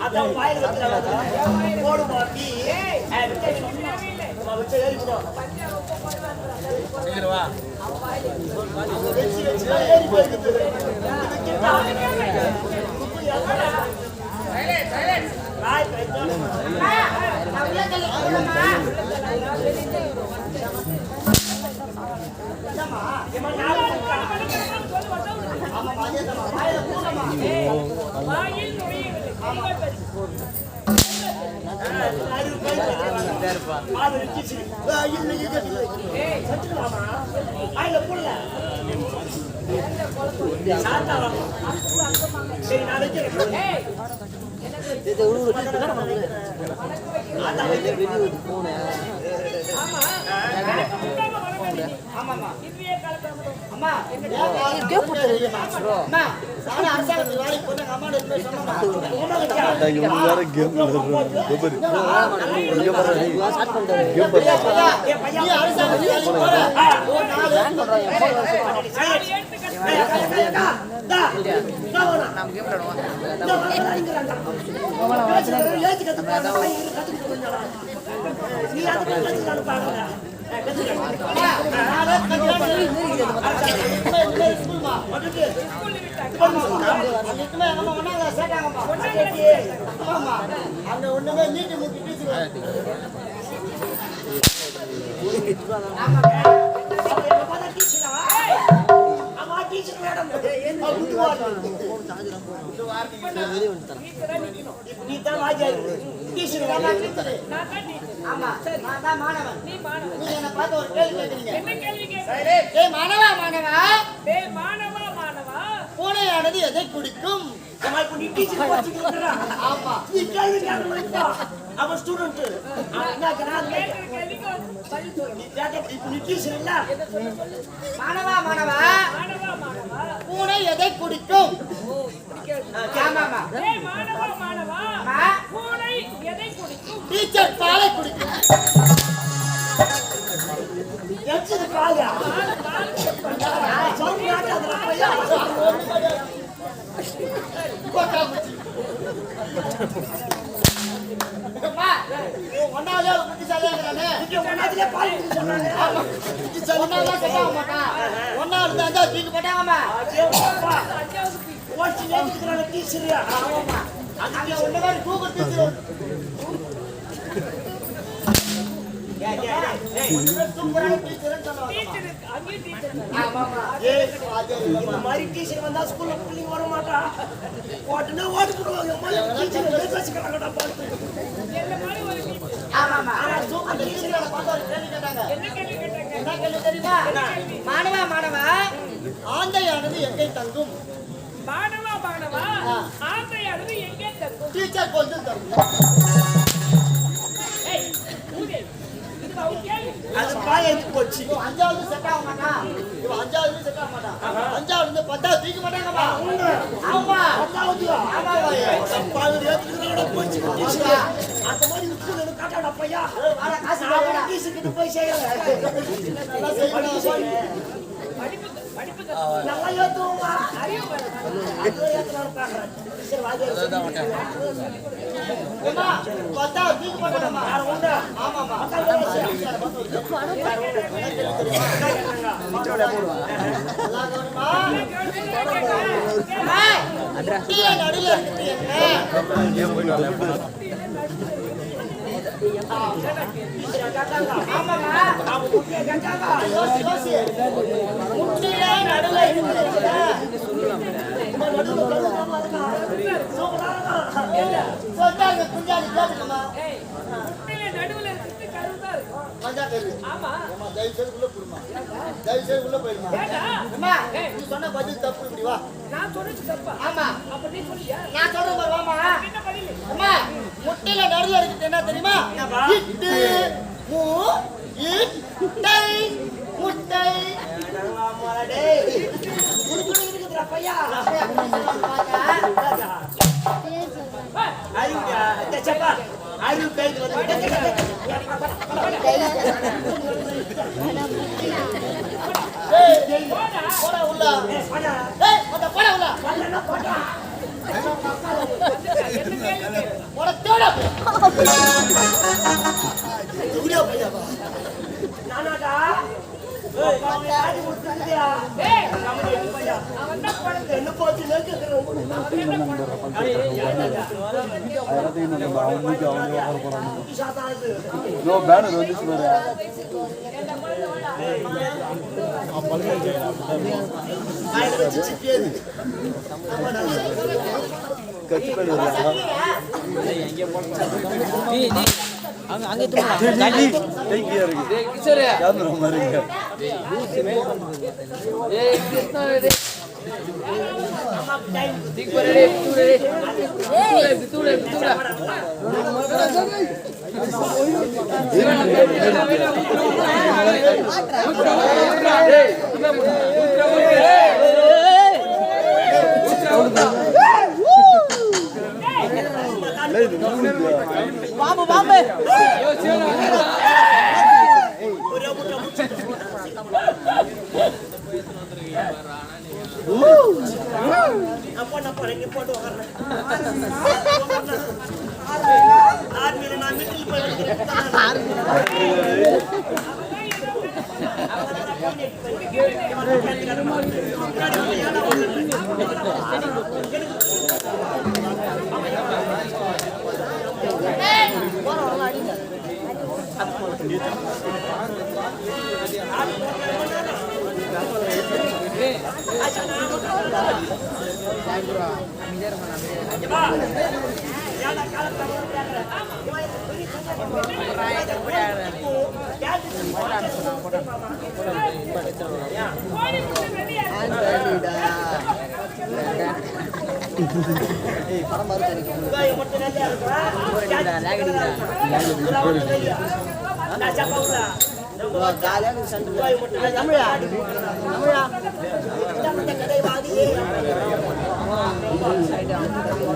அதான் வாயில வச்சிருக்காங்க போடு பாப்பி வச்சு ஏறி போ சீக்கிரம் வா ஏறி போயிடுது சைலன்ஸ் ராய் பேசு நான் உள்ள தள்ளி அம்மா ஏமா நாளை ஆமா மாஜேதமா வாயில போடுமா வாயில் நுழையவில்லை பூனையானது எதை குடிக்கும்? அவன் ஸ்டூடெண்ட் மாணவா மாணவா பூனை எதை குடிக்கும்? டீச்சர் பாலை குடிக்கும். மாணவா மாணவா ஆந்தையானது எங்கே தங்கும்? மாணவா மாணவா ஆந்தையானது எங்கே தங்கும்? டீச்சர் கொஞ்சம் தங்கும். அது பாயத்து போச்சு. அஞ்சாவது செட் ஆக மாட்டா. இவ அஞ்சாவது செட் ஆக மாட்டா. அஞ்சாவது இருந்து 10வது தூக்க மாட்டாங்கப்பா. ஆமா 10வது. ஆமா பாய். 10வது ஏத்துறதோட போச்சு. அந்த மாதிரி ஸ்கூல்ல காட்டாடா பையா. வாடா காசு வாடா. டீச்சர்கிட்ட போய் சேரல. நல்லா செய்யணும். படிப்பு நல்லா ஏத்துவோமா? அறிவு அது ஏத்துறாரு பாக்குறாரு. டீச்சர் வாஜே. அம்மா 10வது தூக்க மாட்டாங்கம்மா. யார் உண்டா? ஆமாமா. சொன்ன பதில் தப்பு. இப்படி வா. நான் சொன்னது தப்பா? ஆமா. அப்ப நீ சொல்லியா? நான் சொல்றேன் பாரு வாமா. என்ன பதில்? அம்மா முட்டையில நடுவுல இருக்குது என்ன தெரியுமா? இட்டு மு இட்டை முட்டை. அடவாமாடா டேய். குடுக்குது இருக்குடா பையா. ஐயா இந்த சப்பா அறிவு கைது வந்து போடா உள்ள. டேய் போடா பேனர் வந்துச்சு அங்கே பாம்பு பாம்பு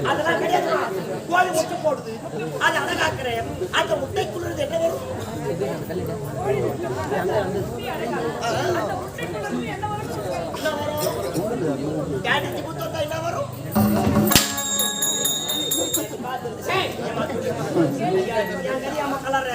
அதெல்லாம் கிடையாது. கோழி முட்டை போடுது, அது அழகாக்குறேன். அந்த முட்டைக்குள்ளது என்ன வரும்? கேட்டுச்சு முத்தம் என்ன வரும்? கலர்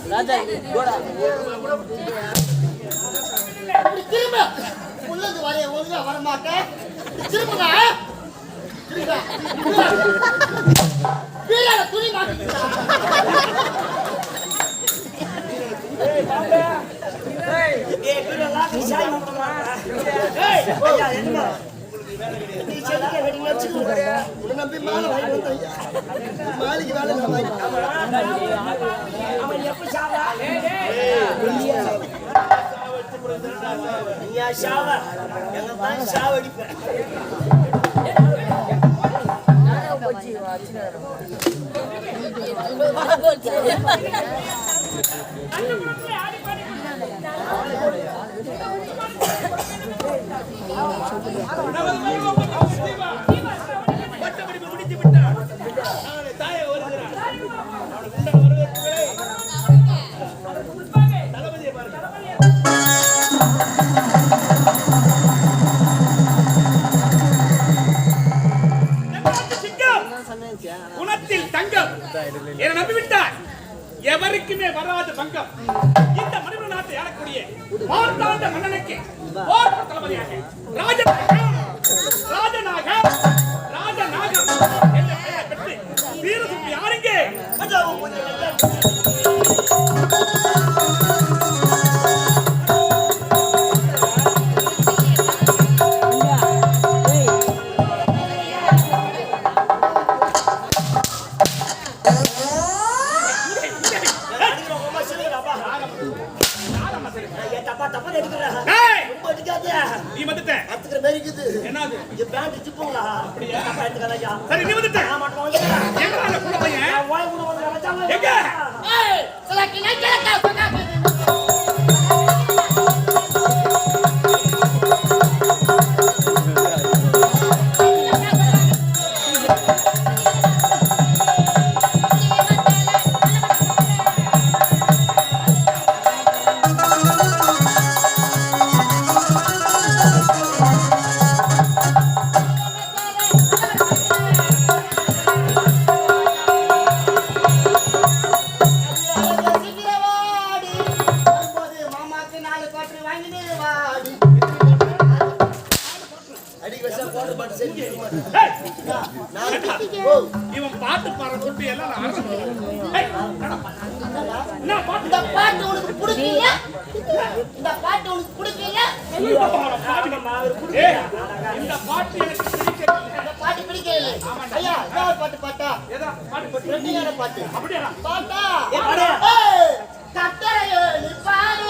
ராஜா கோடா திரும்ப உள்ளது வரைய ஒழுங்கா வரமாட்டேன் திரும்புங்க வீரா துணி மாட்டிக்கிட்டா நம்பி மாலை வாங்கி மாலைக்கு வேலை குணத்தில் தங்கம் என நம்பிவிட்டார். எவருக்குமே வராத பங்கம் இந்த மனித நாட்டை ஆளக்கூடிய மார்த்தாண்ட மன்னனுக்கு போர் தளபதியாக ராஜநாகம் என்ற பெயரை பெற்று வீரசுப்பி யாருங்க நீ வந்துட்ட அத்துக்கிற மாதிரி இருக்குது என்னது இது பேண்ட் ஜிப்புங்களா அப்படியே அப்பா எடுத்துக்கலையா சரி நீ வந்துட்ட நான் மட்டும் வந்து எங்க அந்த புள்ள பையன் வாய் கூட வந்து வச்சாங்க எங்க ஏய் சலக்கி நக்கலக்கா சொன்னா இவன் பாட்டு பாடுற குட்டி எல்லாம் இந்த பாட்டு உனக்கு பிடிக்கல இந்த பாட்டு உனக்கு பிடிக்கல இந்த பாட்டு எனக்கு பிடிக்கல. இந்த பாட்டு பிடிக்கல ஐயா என்ன பாட்டு பாட்டா ஏதா பாட்டு போட்டு ரெண்டியான பாட்டு அப்படியா பாட்டா பாடு. ஏய் கட்டளையோ நீ பாடு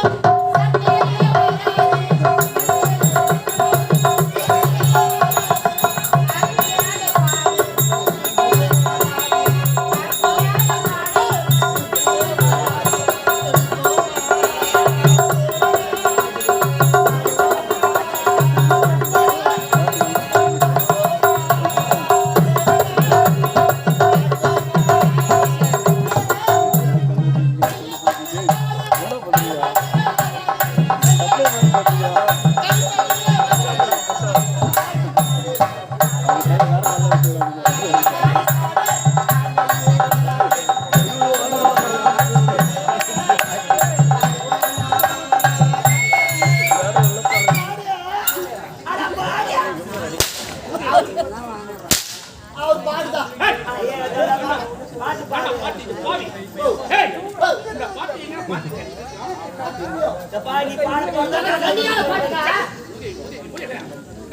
சரியான பாட்டுடா.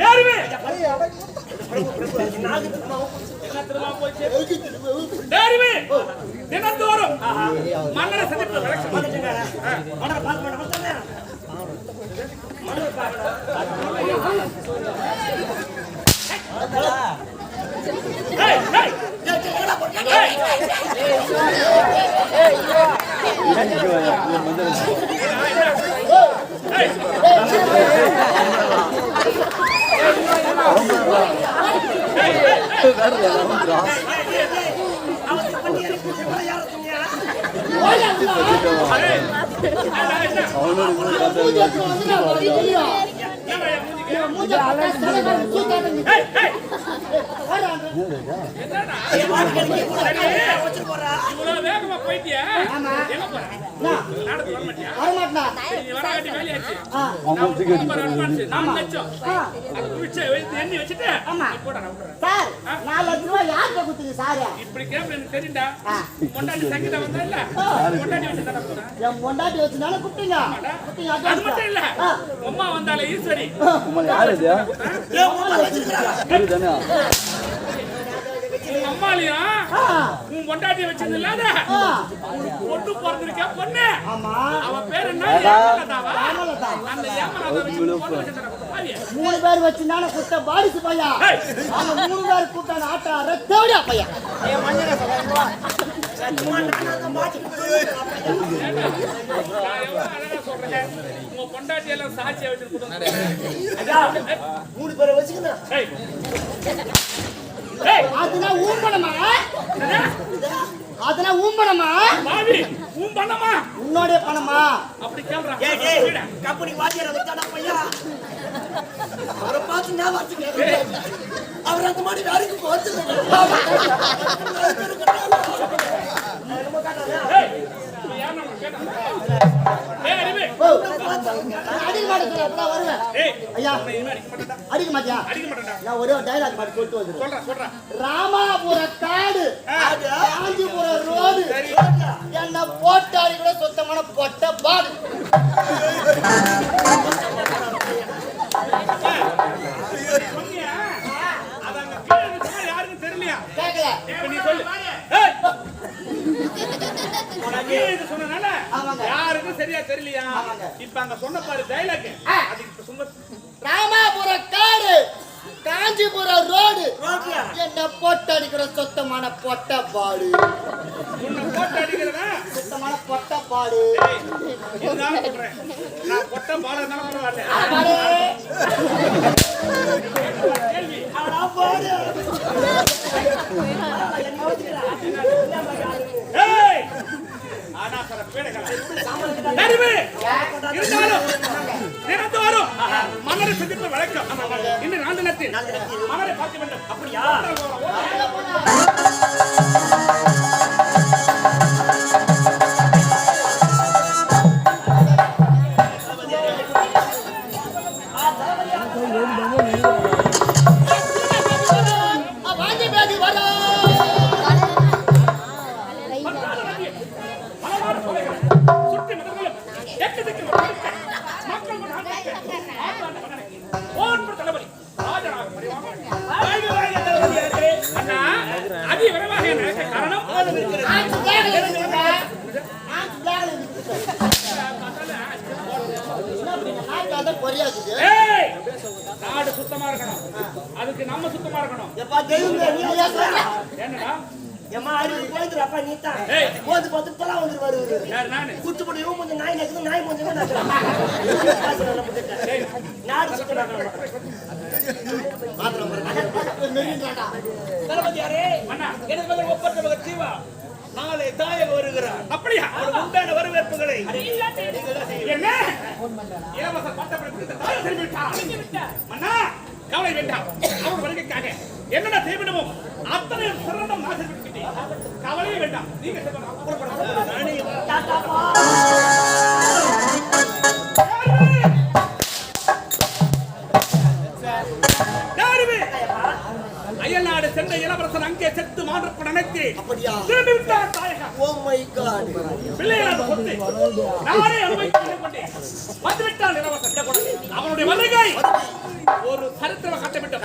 தேர்வு தேர்வு தினந்தோறும் மன்னரை சந்திப்பு வழக்கம். ஏய், ஏய், ஏய். ஏய், ஏய். இவ்வளவு வேகமா போயிட்டியா? எங்க போற? நடந்து வர மாட்டியா? நீ வராட்டி வேலையாச்சு. நான் லட்சம். அது குளிச்சு எண்ணி வச்சுட்டு நீ போடா, நான் விட்டுறேன். சார் 4 லட்சம் ரூபாய் யார்கிட்ட கொடுத்தீங்க சார்? இப்படி கேப்ல எனக்கு தெரியும்டா. பொண்டாட்டி சங்கீதா வந்தா இல்ல? பொண்டாட்டி வச்சு தானே போறேன். என் பொண்டாட்டி வச்சுனால குட்டிங்க அது மட்டும் இல்ல. அம்மா வந்தாலே ஈஸ்வரி. யாரு இது? இதுதானே? உன் அம்மாலையும் உன் பொண்டாட்டி வச்சது இல்லாத பொண்ணு பிறந்திருக்கா பொண்ணு. ஆமா அவ பேர் என்ன? ஏமலதாவா? ஏமலதா. அந்த ஏமலதா வச்சு பொண்ணு வச்சிருக்கா. 3 பேர் வச்சுனால குட்ட பாடிச்சு பையா. அவங்க 3 பேர் கூட்டான ஆட்டா ரத்தோடியா பையா. உங்க பொண்டாட்டி எல்லாம் சாட்சியா வச்சிருக்கோம். 3 பேரை வச்சுக்கணும். அதுனா ஊம்பனமா? அதுனா ஊம்பனமா? பாவி உன் பணமா? உன்னோட பணமா? அப்படி கேக்குறா. கம்பெனி வாத்தியார வச்சாடா பையா. அவரை பார்த்து நான் வாத்தியார. அவர் அந்த மாதிரி வேலைக்கு போறது. அடிக்க மாட்டேன். ஐயா அடிக்க மாட்டியா? நான் ஒரே டைலாக் பாட்டு சொல்லிட்டு வந்துடுறேன். ராமாபுர காடு காஞ்சிபுரம் ரோடு என்ன போட்டாடி கூட சுத்தமான பொட்ட பாடு. யாருக்கும் தெரியலையா? கேட்கல. இப்ப நீ சொல்லு. சொன்னனால யாருக்கும் சரியா தெரியலையா? இப்ப அங்க சொன்ன பாரு டைலாக். அதுக்கு இப்ப சும்மா ராமாபுர காடு காஞ்சிபுரம் ரோடு என்ன போட்டு அடிக்கிற சுத்தமான பொட்ட பாடு. உன்னை போட்டு அடிக்கிறதா? சுத்தமான பொட்ட பாடு. இதுதான் சொல்றேன். நான் பொட்ட பாடு தான் பரவாயில்ல. கேள்வி அவனா பாடு. ஏய் ஆனா சர பேடகல. தெரிவே இருந்தாலும் தினந்தோறும் மன்னரை சந்திப்பு வழக்கம். இந்த நான்கு நேரத்தில் மன்னரை பார்க்க வேண்டும். அப்படியா? வாந்தி பேதி வரா. சுற்றி மதங்களும் எட்டு திக்கு மக்கள் ஓன்று தளபதி ராஜராக பரிவாங்க. அண்ணா அதி விரைவாக எனக்கு காரணம் நாடு சுத்தமா இருக்கணும். அதுக்கு நம்ம சுத்தமா இருக்கணும். என்னடா எம்மா அடி போயிடுறப்பா நீதான். ஏய் போது போது தலா வந்துருவாரு. யார் நானு? குத்து போடு இவன் கொஞ்சம் நாய் நக்குது நாய் கொஞ்சம் நக்குது. நாடு சுத்தமா மாத்திரம் நெறிங்கடா. தளபதியாரே அண்ணா எனக்கு பதில் ஒப்பற்ற மகன் ஜீவா நாளை தாயகம் வருகிறார். அப்படியா? அவர் உண்டான வரவேற்புகளை என்ன இலவச பட்டப்படிப்பு தாய் தெரிவித்தார். மன்னா கவலை வேண்டாம். அவர் வருகைக்காக என்னென்ன செய்யணுமோ அத்தனை சிறந்த நாசம் கவலையே வேண்டாம். நீங்க அயல்நாடு சென்ற இளவரசன் அங்கே செத்து மாற்றப்பட அனைத்து நாட்டுக்கு அப்படியா? திரும்பி விட்டார் தாயகம். Oh my God. பிள்ளைகளால் சொத்து நானே அனுபவித்துக் கொண்டேன். வந்துவிட்டான் இளவரசன். அவனுடைய வருகை ஒரு சரித்திர கட்டமிட்ட